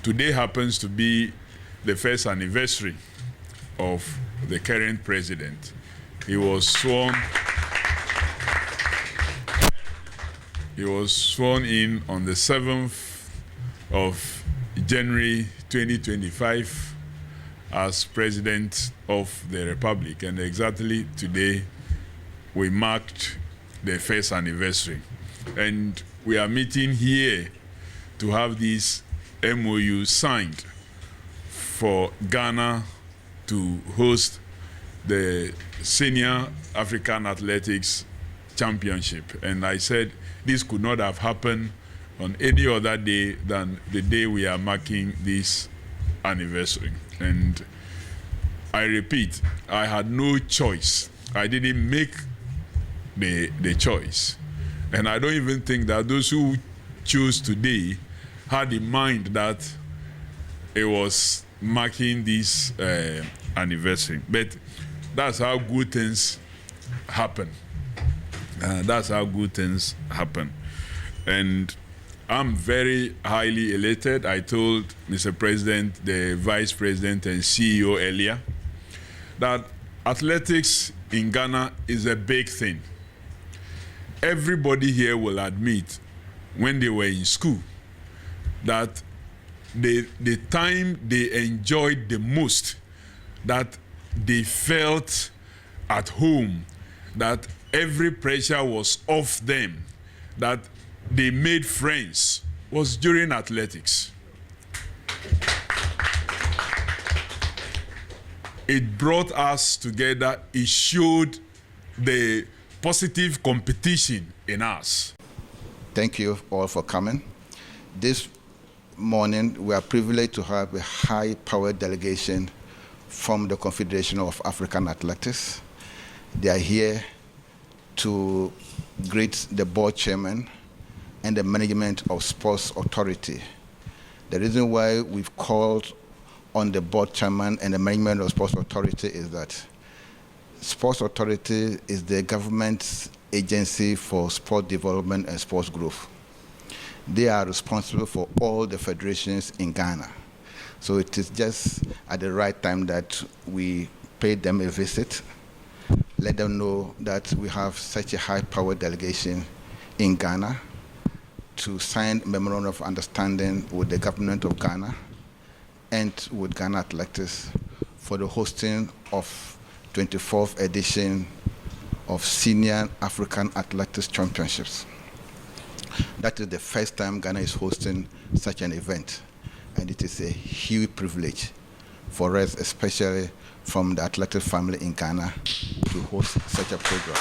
today happens to be the first anniversary of the current president. He was sworn in on the 7th of January 2025 as president of the Republic, and exactly today we marked the first anniversary. And we are meeting here to have this MOU signed for Ghana to host the Senior African Athletics Championship. And I said this could not have happened on any other day than the day we are marking this anniversary. And I repeat, I had no choice. I didn't make the choice. And I don't even think that those who chose today had in mind that it was marking this anniversary. But that's how good things happen. That's how good things happen. And I'm very highly elated. I told Mr. President, the Vice President and CEO earlier, that athletics in Ghana is a big thing. Everybody here will admit when they were in school that the time they enjoyed the most, that they felt at home, that every pressure was off them, that they made friends, was during athletics. It brought us together. It showed the positive competition in us. Thank you all for coming. This morning, we are privileged to have a high-powered delegation from the Confederation of African Athletics. They are here to greet the board chairman and the management of Sports Authority. The reason why we've called on the board chairman and the management of Sports Authority is that Sports Authority is the government's agency for sport development and sports growth. They are responsible for all the federations in Ghana. So it is just at the right time that we pay them a visit, let them know that we have such a high-powered delegation in Ghana to sign a memorandum of understanding with the government of Ghana and with Ghana Athletics for the hosting of 24th edition of Senior African Athletics Championships. That is the first time Ghana is hosting such an event, and it is a huge privilege for us, especially from the athletic family in Ghana, to host such a program.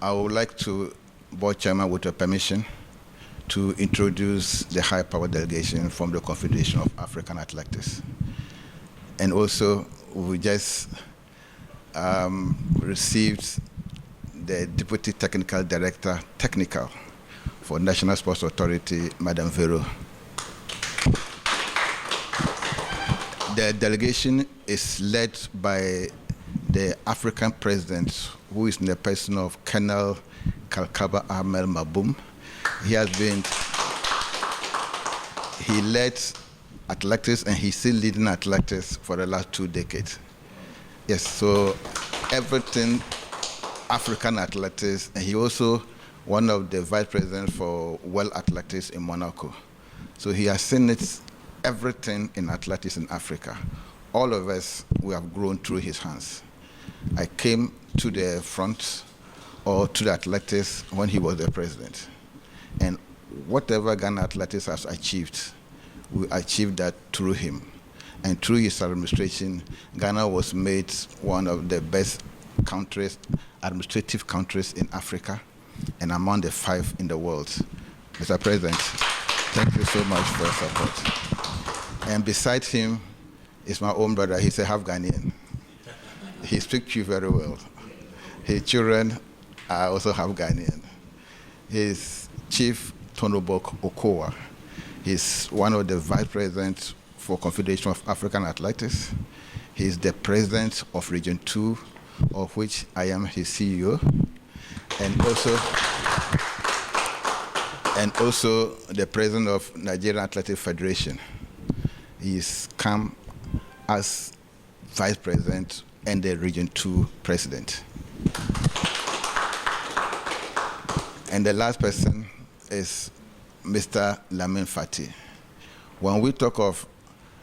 I would like to, board chairman, with your permission, to introduce the high-power delegation from the Confederation of African Athletics. And also, we just received the Deputy Technical Director, Technical, for National Sports Authority, Madam Vero. The delegation is led by the African president, who is in the person of Colonel Kalkaba Ahmed Maboum. He led athletics, and he's still leading athletics for the last 2 decades. Yes, so everything African athletics, and he also one of the vice presidents for World Athletics in Monaco. So he has seen it, everything in athletics in Africa. All of us, we have grown through his hands. I came to the front, or to the athletics, when he was the president. And whatever Ghana Athletics has achieved, we achieved that through him. And through his administration, Ghana was made one of the best countries, administrative countries in Africa, and among the 5 in the world. Mr. President, thank you so much for your support. And beside him is my own brother. He's a half Ghanaian. He speaks you very well. His children are also half Ghanaian. His Chief Tonobok Okowa. He's one of the vice presidents for Confederation of African Athletics. He's the president of Region 2, of which I am his CEO. And also, and also the president of Nigerian Athletic Federation. He's come as vice president and the Region 2 president. And the last person is Mr. Lamin Fati. When we talk of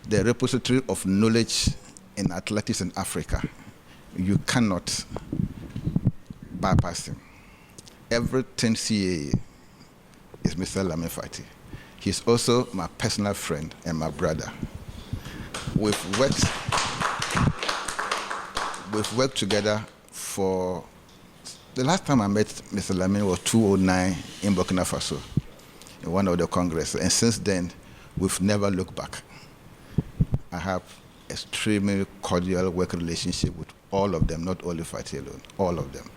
the repository of knowledge in athletics in Africa, you cannot bypass him. Everything CAA is Mr. Lamin Fati. He's also my personal friend and my brother. We've worked together for, the last time I met Mr. Lamin was 2009 in Burkina Faso, in one of the congresses, and since then, we've never looked back. I have extremely cordial work relationship with all of them, not only Fati alone, all of them.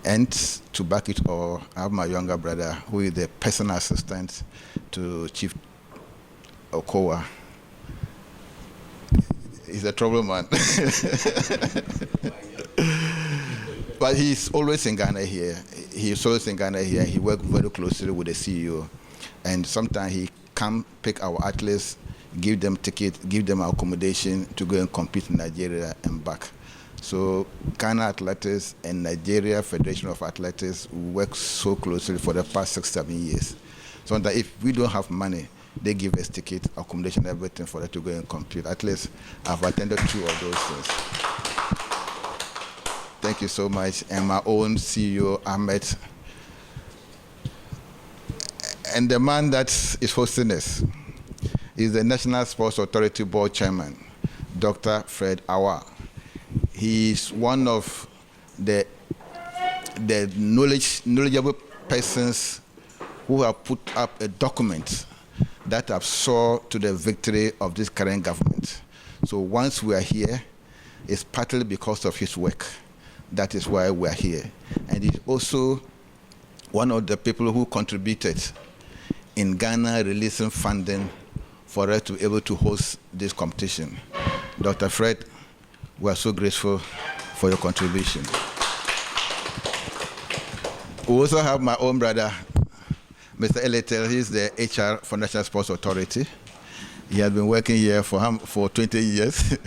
And to back it all, I have my younger brother, who is the personal assistant to Chief Okowa. He's a trouble man. But he's always in Ghana here. He's always in Ghana here. He works very closely with the CEO. And sometimes he come pick our athletes, give them tickets, give them accommodation to go and compete in Nigeria and back. So Ghana Athletics and Nigeria Federation of Athletics work so closely for the past 6-7 years. So that if we don't have money, they give us ticket, accommodation, everything for us to go and compete. At least I've attended 2 of those things. Thank you so much. And my own CEO, Ahmed. And the man that is hosting us is the National Sports Authority Board Chairman, Dr. Fred Awa. He is one of the knowledgeable persons who have put up a document that have saw to the victory of this current government. So once we are here, it's partly because of his work. That is why we are here. And he's also one of the people who contributed in Ghana releasing funding for us to be able to host this competition. Dr. Fred, we are so grateful for your contribution. We also have my own brother, Mr. Eletel. He's the HR for National Sports Authority. He has been working here for 20 years,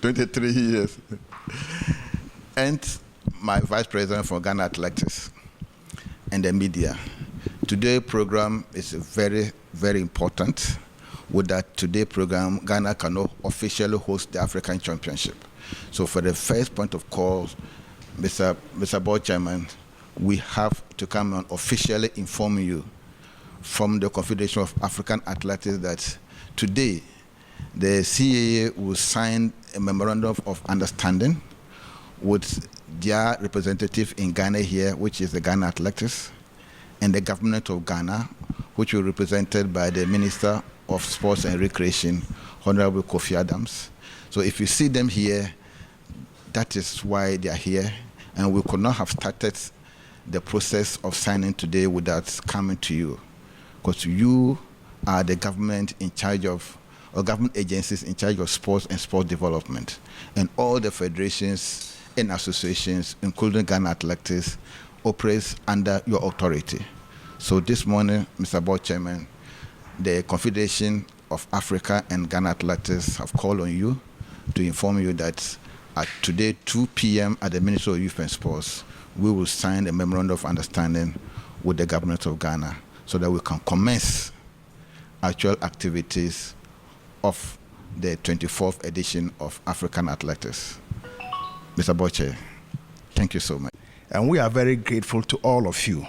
23 years. And my vice president for Ghana Athletics and the media. Today's program is very, very important. With that today program, Ghana cannot officially host the African Championship. So for the first point of call, Mr. Board Chairman, we have to come and officially inform you from the Confederation of African Athletics that today the CAA will sign a memorandum of understanding with their representative in Ghana here, which is the Ghana Athletics, and the government of Ghana, which will be represented by the Minister of Sports and Recreation, Honorable Kofi Adams. So if you see them here, that is why they are here, and we could not have started the process of signing today without coming to you, because you are the government in charge of, or government agencies in charge of sports and sport development, and all the federations and associations, including Ghana Athletics, operates under your authority. So this morning, Mr. Board Chairman, the Confederation of Africa and Ghana Athletics have called on you to inform you that at today, 2 p.m. at the Ministry of Youth and Sports, we will sign a memorandum of understanding with the government of Ghana so that we can commence actual activities of the 24th edition of African Athletics. Mr. Boche, thank you so much. And we are very grateful to all of you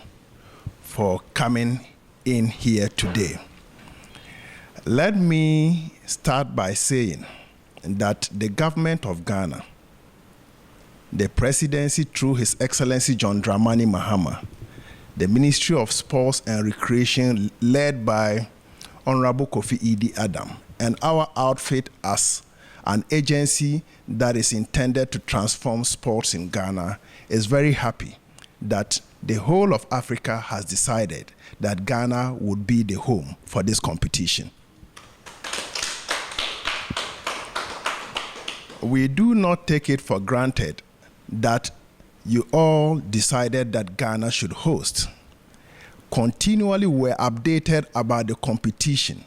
for coming in here today. Let me start by saying that the government of Ghana, the presidency through His Excellency John Dramani Mahama, the Ministry of Sports and Recreation led by Honorable Kofi Idi Adam, and our outfit as an agency that is intended to transform sports in Ghana is very happy that the whole of Africa has decided that Ghana would be the home for this competition. We do not take it for granted that you all decided that Ghana should host. continually were updated about the competition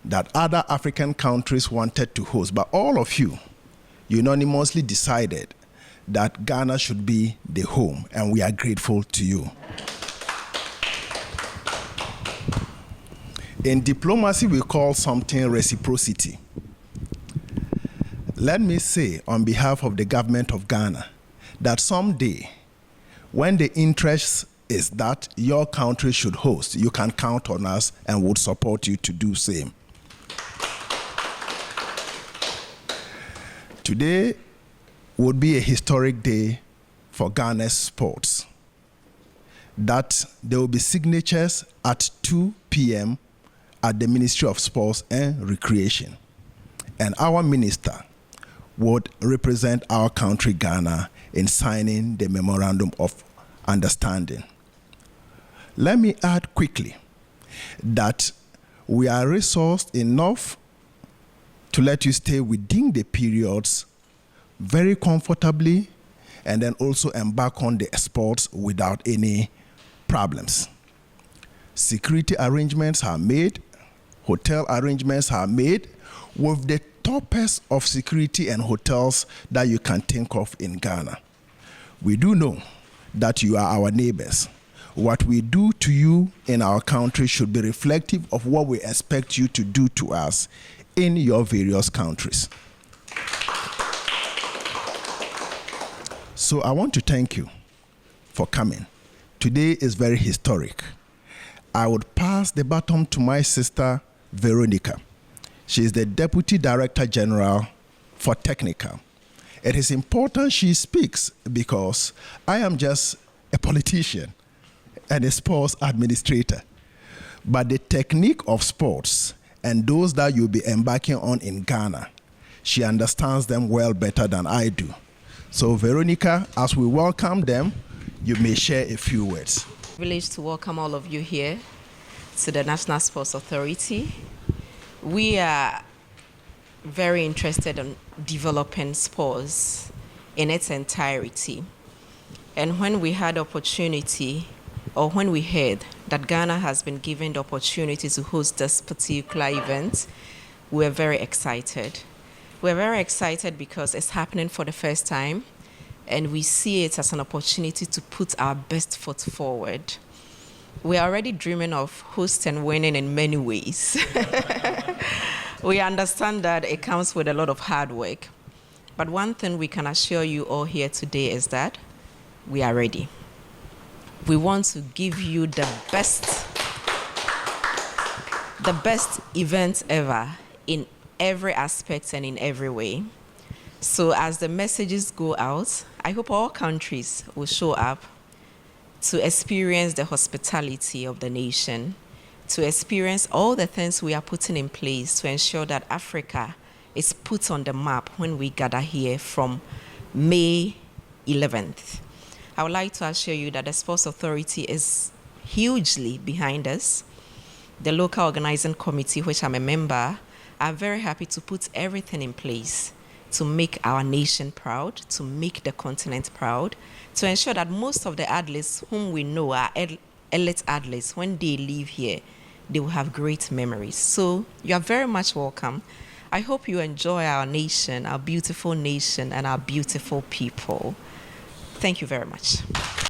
that other African countries wanted to host. But all of you unanimously decided that Ghana should be the home, and we are grateful to you. In diplomacy, we call something reciprocity. Let me say on behalf of the government of Ghana that someday, when the interest is that your country should host, you can count on us and would support you to do same. Today would be a historic day for Ghana's sports. That there will be signatures at 2 p.m. at the Ministry of Sports and Recreation. And our minister would represent our country, Ghana, in signing the Memorandum of Understanding. Let me add quickly that we are resourced enough to let you stay within the periods very comfortably and then also embark on the sports without any problems. Security arrangements are made, hotel arrangements are made with the toppest of security and hotels that you can think of in Ghana. We do know that you are our neighbors. What we do to you in our country should be reflective of what we expect you to do to us in your various countries. So I want to thank you for coming. Today is very historic. I would pass the baton to my sister, Veronica. She is the Deputy Director General for Technical. It is important she speaks because I am just a politician and a sports administrator. But the technique of sports and those that you'll be embarking on in Ghana, she understands them well better than I do. So Veronica, as we welcome them, you may share a few words. Privileged to welcome all of you here to the National Sports Authority. We are very interested in developing sports in its entirety. And when we had opportunity, or when we heard that Ghana has been given the opportunity to host this particular event, we were very excited. We're very excited because it's happening for the first time, and we see it as an opportunity to put our best foot forward. We're already dreaming of host and winning in many ways. We understand that it comes with a lot of hard work. But one thing we can assure you all here today is that we are ready. We want to give you the best event ever in every aspect and in every way. So as the messages go out, I hope all countries will show up to experience the hospitality of the nation, to experience all the things we are putting in place to ensure that Africa is put on the map when we gather here from May 11th. I would like to assure you that the Sports Authority is hugely behind us. The local organizing committee, which I'm a member, are very happy to put everything in place to make our nation proud, to make the continent proud, to ensure that most of the athletes whom we know are elite athletes, when they leave here, they will have great memories. So you are very much welcome. I hope you enjoy our nation, our beautiful nation, and our beautiful people. Thank you very much.